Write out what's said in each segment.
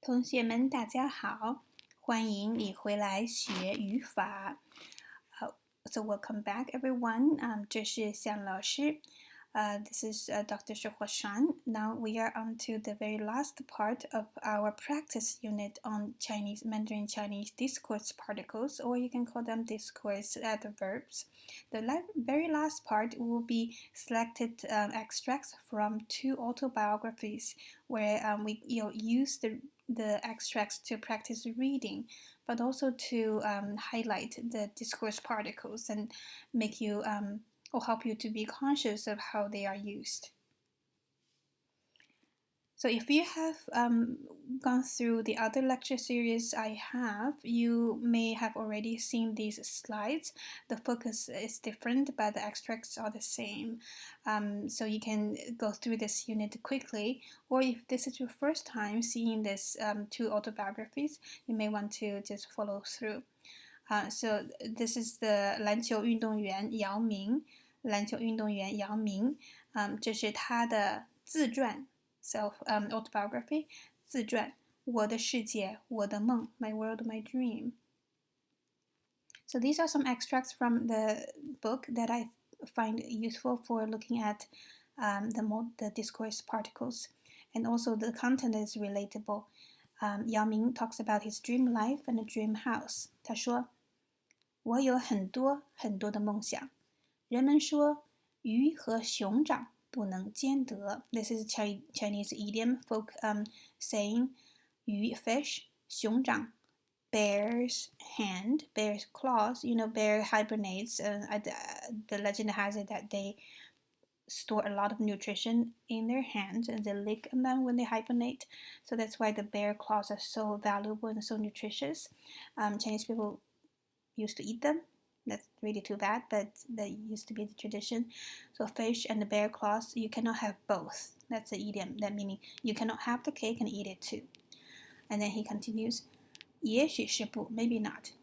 同学们，大家好，欢迎你回来学语法。So welcome back, everyone. 这是向老师。This is Dr. Shan. Now we are on to the very last part of our practice unit on Chinese Mandarin Chinese discourse particles, or you can call them discourse adverbs. The very last part will be selected extracts from two autobiographies, where we use the extracts to practice reading, but also to highlight the discourse particles and make you or help you to be conscious of how they are used. So if you have gone through the other lecture series I have, you may have already seen these slides. The focus is different, but the extracts are the same. So you can go through this unit quickly, or if this is your first time seeing this two autobiographies, you may want to just follow through. So this is the 篮球运动员姚明，这是他的自传。Autobiography 自传，我的世界，我的梦 My World, My Dream. So these are some extracts from the book that I find useful for looking at the discourse particles, and also the content is relatable. Yao Ming talks about his dream life and a dream house. 他说，我有很多很多的梦想。人们说，鱼和熊掌不能兼得。This is Chinese idiom, folk saying. 鱼 fish, 熊掌 bear's hand, bear's claws. You know, bear hibernates. The legend has it that they store a lot of nutrition in their hands and they lick them when they hibernate. So that's why the bear claws are so valuable and so nutritious. Chinese people used to eat them. That's really too bad, but that used to be the tradition. So fish and the bear claws, you cannot have both. That's the idiom. That meaning you cannot have the cake and eat it too. And then he continues, 也许是不 maybe not.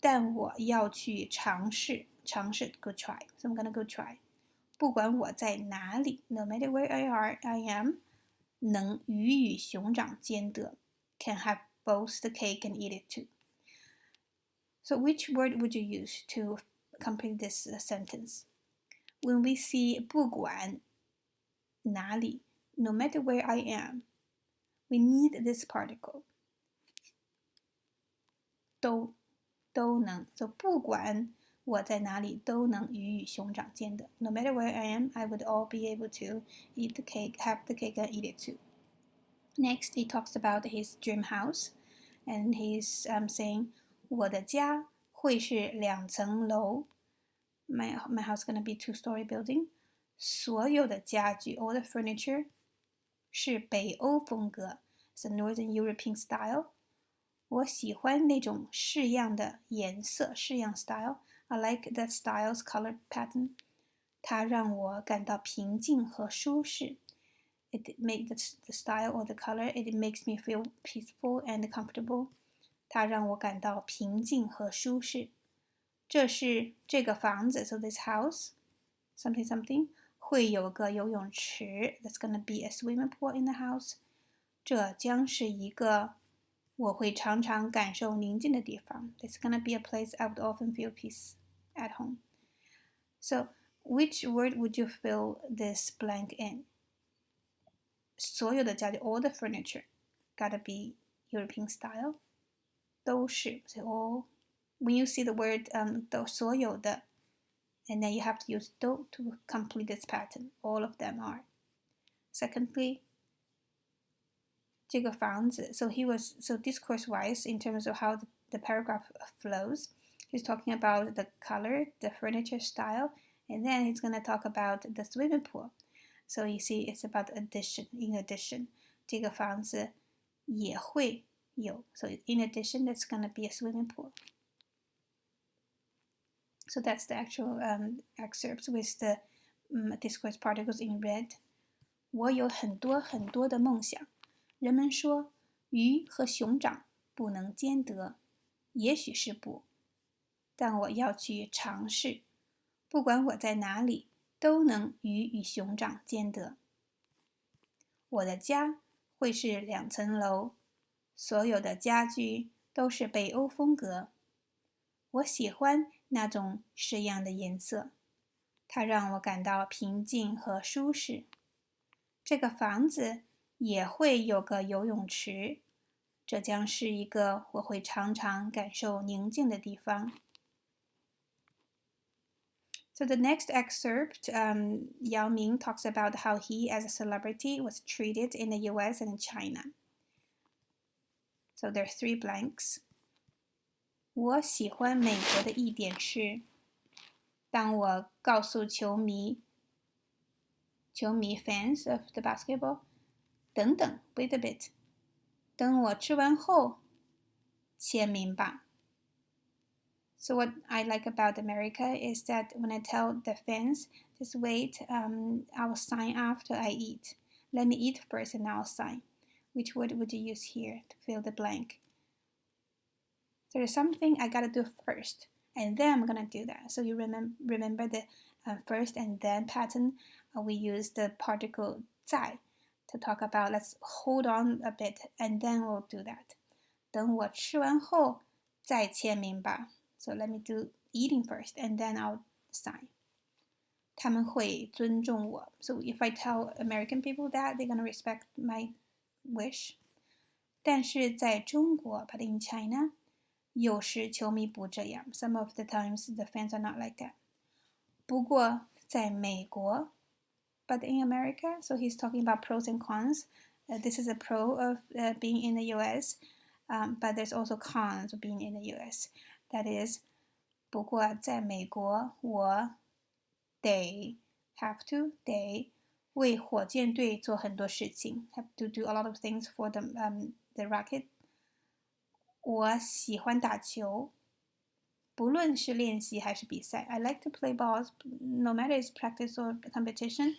但我要去尝试 go try. So I'm gonna go try. 不管我在哪里 no matter where I am, 能鱼与熊掌兼得 can have both the cake and eat it too. So which word would you use to complete this sentence? When we see 不管哪里 no matter where I am, we need this particle. 都能 So 不管我在哪里都能鱼与熊掌兼得 No matter where I am, I would all be able to eat the cake, have the cake and eat it too. Next, he talks about his dream house, and he's saying, 我的家会是2层楼 My house is going to be a 2-story building. 所有的家具 all the furniture 是北欧风格 It's a Northern European style. 我喜欢那种式样的颜色式样 style. I like that style's color pattern. 它让我感到平静和舒适. It makes the style or the color, it makes me feel peaceful and comfortable. 它让我感到平静和舒适。这是这个房子 So this house, something something, 会有个游泳池 There's gonna be a swimming pool in the house. 这将是一个我会常常感受宁静的地方 There's gonna be a place I would often feel peace at home. So which word would you fill this blank in? 所有的家具 all the furniture gotta be European style. 都是 so all. When you see the word 所有的 and then you have to use 都 to complete this pattern. All of them are. Secondly, 这个房子 so discourse-wise in terms of how the paragraph flows, he's talking about the color, the furniture style, and then he's going to talk about the swimming pool. So you see it's about addition, in addition. 这个房子也会有 So in addition, there's going to be a swimming pool. So that's the actual excerpts with the discourse particles in red. 我有很多很多的梦想。人们说，鱼和熊掌不能兼得，也许是不，但我要去尝试。不管我在哪里，都能鱼与熊掌兼得。我的家会是2层楼，所有的家具都是北欧风格。我喜欢那种式样的颜色，它让我感到平静和舒适。这个房子也会有个游泳池，这将是一个我会常常感受宁静的地方。So the next excerpt, Yao Ming talks about how he, as a celebrity, was treated in the US and in China. So there are 3 blanks. 我喜欢美国的一点是，当我告诉球迷 fans of the basketball, 等等 wait a bit, 等我吃完后签名吧。So what I like about America is that when I tell the fans, just wait, I'll sign after I eat. Let me eat first and I'll sign. Which word would you use here to fill the blank? There's something I gotta do first, and then I'm gonna do that. So you remember the first and then pattern? We use the particle 在 to talk about let's hold on a bit, and then we'll do that. 等我吃完后再签名吧。So let me do eating first, and then I'll sign. 他们会尊重我。So if I tell American people that, they're gonna respect my wish. 但是在中国 but in China, 有时球迷不这样。Some of the times the fans are not like that. 不过在美国 but in America, so he's talking about pros and cons. This is a pro of being in the US, but there's also cons of being in the US. That is, 不过在美国我得 have 为火箭队做很多事情 have to do a lot of things for the Rocket. 我喜欢打球，不论是练习还是比赛。I like to play balls, no matter it's practice or competition.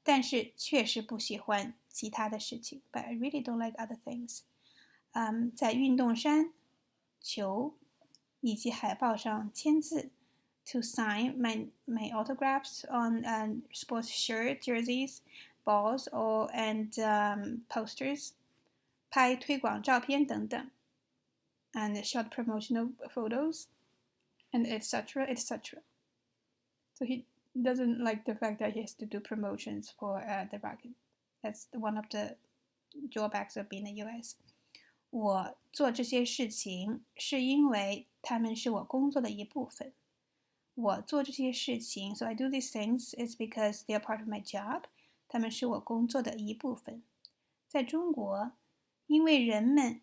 但是确实不喜欢其他的事情。But I really don't like other things. 在运动衫、球以及海报上签字 to sign my autographs on sports shirt, jerseys, balls, and posters. 拍推广照片等等 and shot promotional photos and etc. etc. So he doesn't like the fact that he has to do promotions for the Rocket. That's one of the drawbacks of being in the US. 我做这些事情是因为他们是我工作的一部分。我做这些事情 so I do these things is because they are part of my job. 他们是我工作的一部分。在中国，因为人们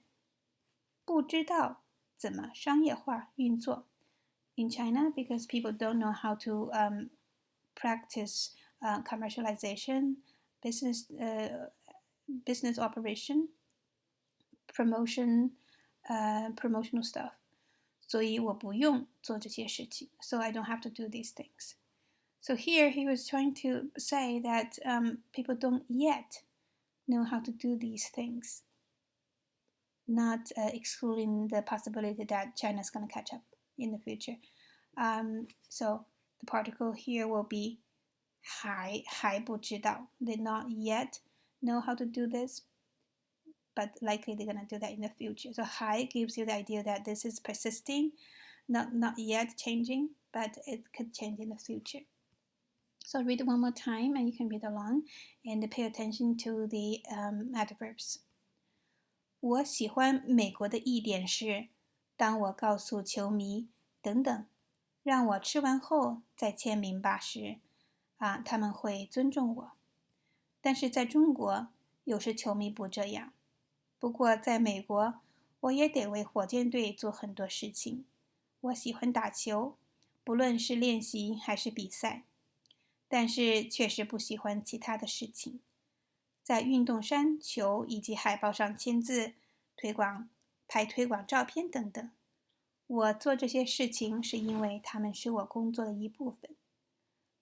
不知道怎么商业化运作。In China, because people don't know how to practice commercialization, business operation, promotional stuff. 所以我不用做这些事情 So I don't have to do these things. So here he was trying to say that people don't yet know how to do these things, not excluding the possibility that China's going to catch up in the future. So the particle here will be 还不知道 They not yet know how to do this, but likely they're going to do that in the future. So 还 gives you the idea that this is persisting, not yet changing, but it could change in the future. So read it one more time and you can read along and pay attention to the adverbs. 我喜欢美国的一点是，当我告诉球迷等等，让我吃完后再签名吧时，他们会尊重我。但是在中国，有时球迷不这样。不过在美国，我也得为火箭队做很多事情。我喜欢打球，不论是练习还是比赛，但是确实不喜欢其他的事情。在运动衫、球以及海报上签字、拍推广照片等等。我做这些事情是因为它们是我工作的一部分。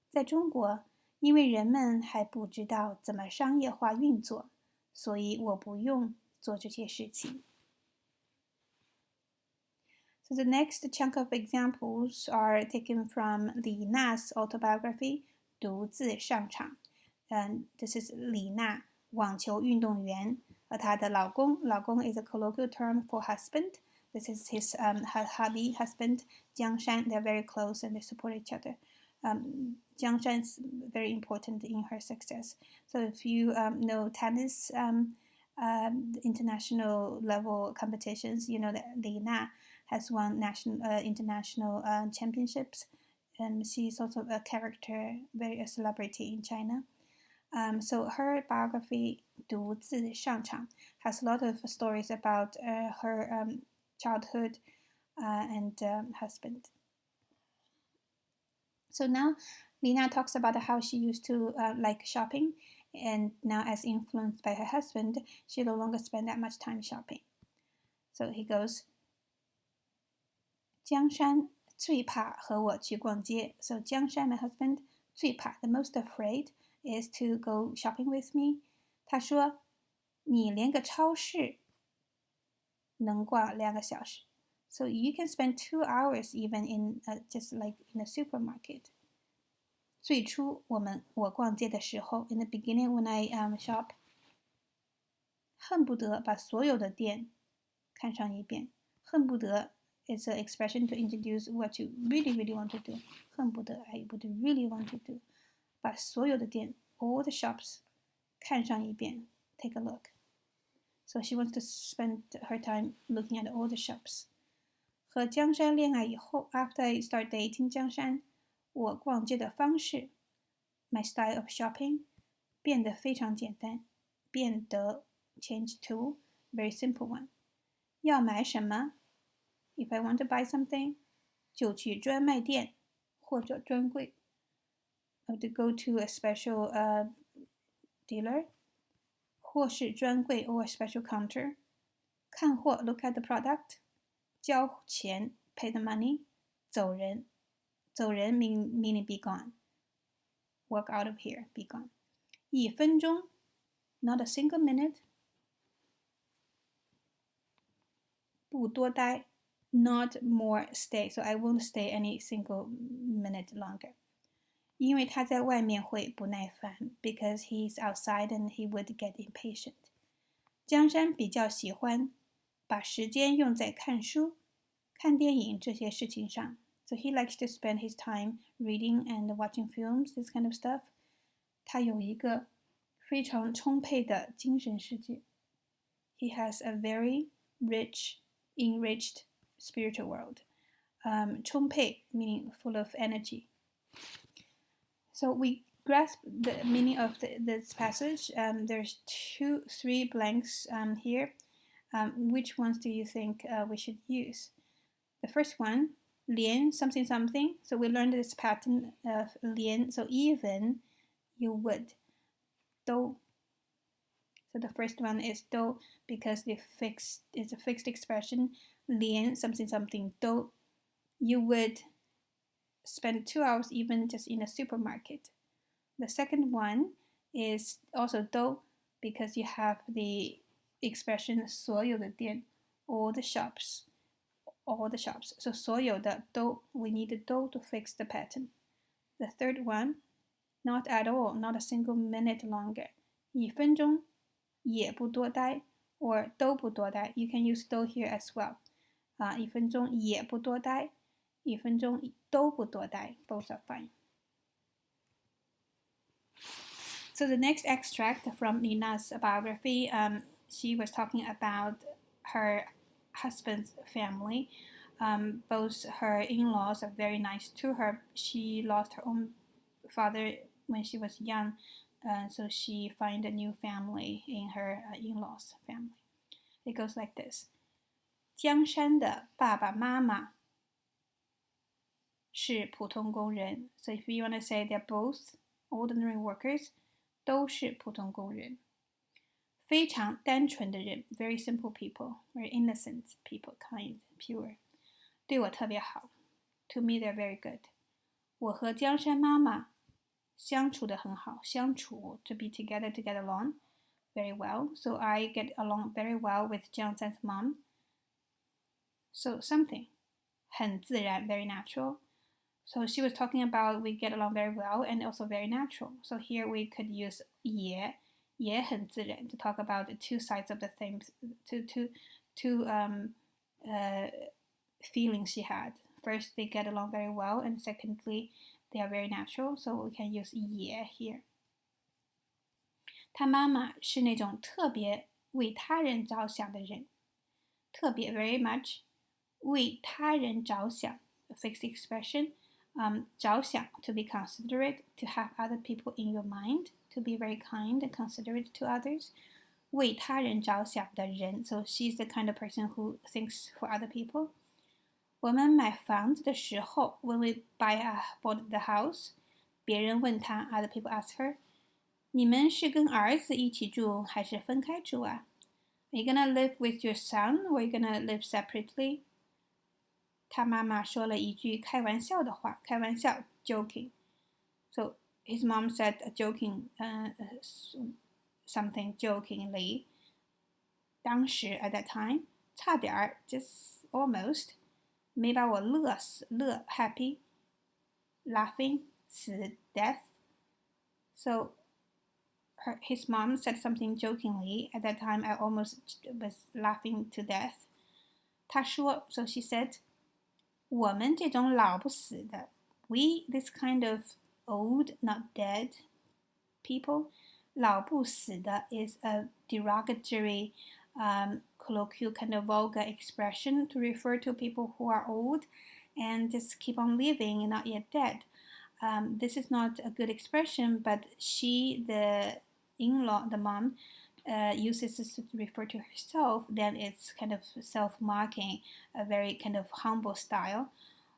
在中国，因为人们还不知道怎么商业化运作，所以我不用做这些事情。So the next chunk of examples are taken from Li Na's autobiography, 独自上场。This is Li Na, 网球运动员和她的老公is a colloquial term for husband. This is his her husband, Jiang Shan. They're very close and they support each other. Jiang Shan is very important in her success. So if you know tennis international level competitions, you know that Li Na has won international championships, and she's also a character, a celebrity in China. So her biography 独自上场 has a lot of stories about her childhood and husband. So now Lina talks about how she used to like shopping, and now as influenced by her husband, she no longer spend that much time shopping. So he goes, 江山最怕和我去逛街. So 江山 my husband, 最怕 the most afraid is to go shopping with me. 他说你连个超市能逛2个小时. So you can spend 2 hours even in just like in a supermarket. 最初我逛街的时候 in the beginning when I shop 恨不得把所有的店看上一遍。恨不得 is an expression to introduce what you really want to do. 恨不得 I would really want to do. 把所有的店 all the shops 看上一遍 take a look. So she wants to spend her time looking at all the shops. 和江山恋爱以后 after I start dating 江山我逛街的方式 my style of shopping 变得非常简单变得 change to very simple one 要买什么 if I want to buy something 就去专卖店或者专柜 I have to go to a special dealer 或是专柜 or a special counter 看货 look at the product 交钱 pay the money 走人 meaning be gone walk out of here be gone 1分钟 not a single minute 不多待 not more stay so I won't stay any single minute longer 因为他在外面会不耐烦 because he's outside and he would get impatient 江山比较喜欢把时间用在看书看电影这些事情上 So he likes to spend his time reading and watching films, this kind of stuff. 他有一个非常充沛的精神世界 He has a very rich, enriched spiritual world. 充沛 meaning full of energy. So we grasp the meaning of this passage. There's 3 blanks here. Which ones do you think we should use? The first one, 连 something something. So we learned this pattern of 连. So even you would. 都. So the first one is 都 because it's a fixed expression. 连 something something 都. You would spend 2 hours even just in a supermarket. The second one is also 都 because you have the expression 所有的店 all the shops. So 所有的都 we need the 都 to fix the pattern. The third one, not at all, not a single minute longer. 1分钟也不多待 or 都不多待 You can use 都 here as well. 1分钟也不多待 1分钟都不多待 Both are fine. So the next extract from Nina's biography, she was talking about her husband's family. Both her in-laws are very nice to her. She lost her own father when she was young, so she found a new family in her in-laws family. It goes like this. 江山的爸爸妈妈是普通工人. So if you want to say they're both ordinary workers, 都是普通工人。非常单纯的人 very simple people, very innocent people, kind, pure. 对我特别好 To me they're very good. 我和江山妈妈相处得很好相处 to be together to get along very well. So I get along very well with Jiang San's mom. So something 很自然 very natural. So she was talking about we get along very well and also very natural. So here we could use 也也很自然 to talk about the two sides of the same two feelings she had. First, they get along very well, and secondly, they are very natural. So we can use 也 here. 他妈妈是那种特别为他人着想的人，特别 very much 为他人着想 a fixed expression. 着想 to be considerate, to have other people in your mind, to be very kind and considerate to others. 为他人着想的人 so she's the kind of person who thinks for other people. 我们买房子的时候 when we bought the house, 别人问他 other people ask her, 你们是跟儿子一起住还是分开住啊？ Are you gonna live with your son or are you gonna live separately? 他妈妈说了一句开玩笑的话，开玩笑 joking. So his mom said joking something jokingly. 当时 at that time 差点 just almost 没把我乐死，乐 happy, laughing 死 death. So his mom said something jokingly. At that time, I almost was laughing to death. 她说 so she said, 我们这种老不死的 we, this kind of old, not dead people, 老不死的 is a derogatory colloquial kind of vulgar expression to refer to people who are old and just keep on living and not yet dead. This is not a good expression, but she, the in-law, the mom, uses this to refer to herself, then it's kind of self-marking, a very kind of humble style.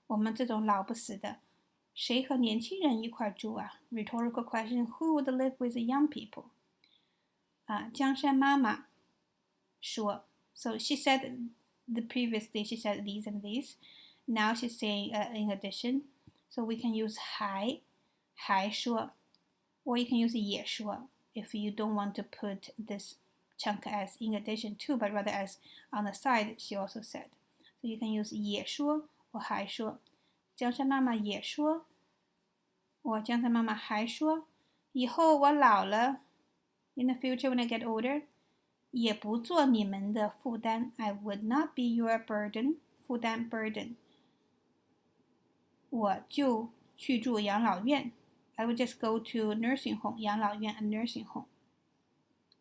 我们这种老不死的，谁和年轻人一块住啊？ Rhetorical question, who would live with the young people? 江山妈妈说 so she said previously she said these and these. Now she's saying in addition. So we can use 还说 or you can use 也说 if you don't want to put this chunk as in addition to, but rather as on the side, she also said. So you can use 也说 or 还说。江山妈妈也说，我江山妈妈还说，以后我老了 in the future when I get older, 也不做你们的负担 I would not be your burden, 负担 burden. 我就去住养老院 I would just go to nursing home, 养老院 a nursing home.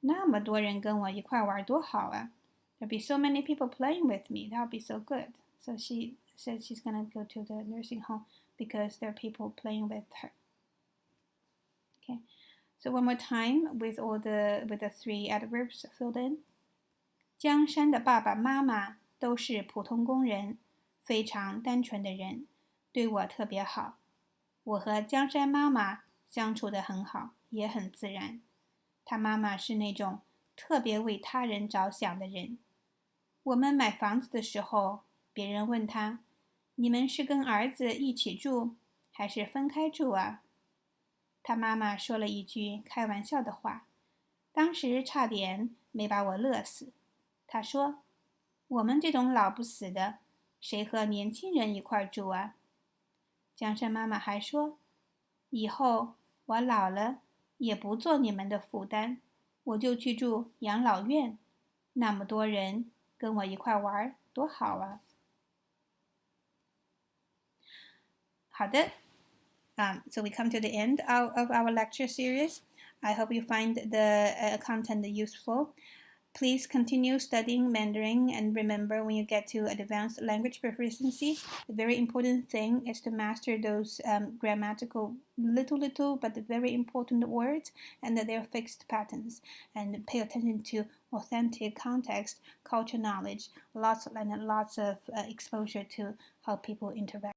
那么多人跟我一块玩多好啊 There'll be so many people playing with me, that'll be so good. So she said she's gonna go to the nursing home because there are people playing with her. Okay, so one more time with the three adverbs filled in. 江山的爸爸妈妈都是普通工人，非常单纯的人，对我特别好。我和江山妈妈相处得很好，也很自然。她妈妈是那种特别为他人着想的人。我们买房子的时候，别人问她，你们是跟儿子一起住，还是分开住啊？她妈妈说了一句开玩笑的话，当时差点没把我乐死。她说，我们这种老不死的，谁和年轻人一块住啊？江山妈妈还说，以后我老了也不做你们的负担，我就去住养老院，那么多人跟我一块玩，多好啊！好的，so we come to the end of our lecture series. I hope you find the content useful. Please continue studying Mandarin and remember when you get to advanced language proficiency, the very important thing is to master those grammatical little but very important words and that they're fixed patterns and pay attention to authentic context, culture knowledge, lots of exposure to how people interact.